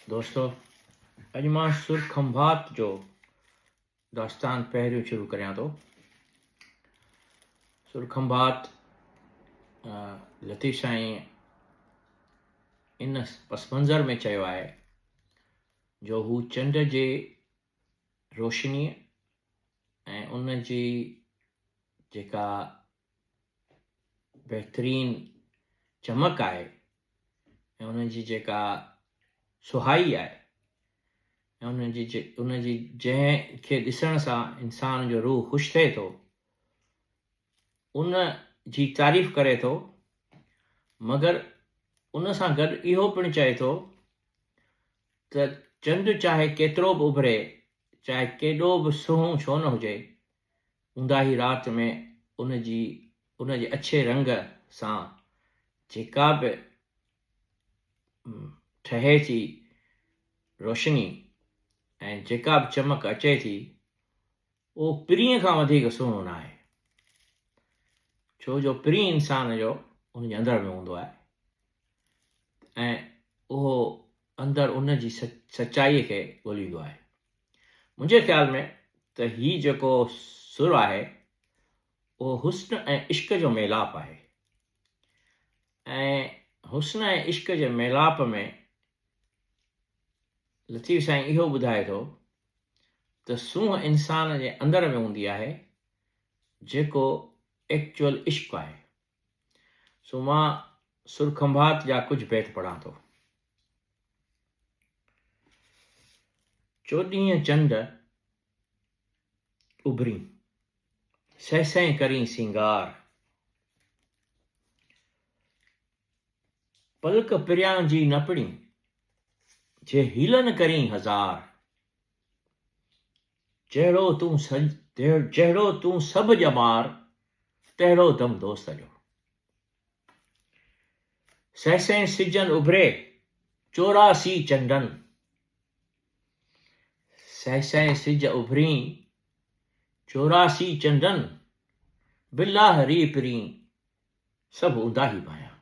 दोस्तों, अॼु मां सुरखंभात जो दास्तान पहिरियों शुरू करियां थो। सुरखंभात लतीफ़ साईं इन पस मंज़र में चयो आहे जो हू चंड जे रोशनीअ ऐं उन जी जेका बहितरीन चमक आहे ऐं उन जी जेका सुहाई आहे ऐं उन जी जंहिंखे ॾिसण सां इंसान जो रूह ख़ुशि थिए थो, उन जी तारीफ़ करे थो, मगर उन सां गॾु इहो पिणु चए थो त चंडु चाहे केतिरो बि उभरे, चाहे केॾो बि सुहिणो छो न हुजे, ऊंदाही राति में उन जे अछे रंग सां जेका बि ठहे थी रोशनी ऐं जेका बि चमक अचे थी, उहो पिरीअ खां वधीक सुहिणो न आहे। छो जो पिरी इंसान जो उन जे अंदर में हूंदो आहे ऐं उहो अंदरि उन जी सचाईअ खे ॻोल्हींदो आहे। मुंहिंजे ख़्याल में त हीउ जेको सुर आहे उहो हुस्न ऐं इश्क जो मेलाप आहे ऐं हुस्न ऐं इश्क जे मेलाप में लतीफ़ साईं इहो ॿुधाए थो त सूंहं इंसान जे अंदर में हूंदी आहे जेको एक्चुअल इश्क आहे। सो मां सुरखंभात जा कुझु बैत पढ़ां थो। चोॾींहं चंड उभरी सहसह करी सिंगार, पलक पिरियां जी न पिड़ी जे हीलन करी हज़ार, जहिड़ो तूं सभु ॼमार तहिड़ो दम दोस्त जो। सहसह सिजन उभरे 84 चंडन, सहसह सिज उभरी 84 चंडन, बिल्लाह री पिरी सभु ऊंदाही पाया।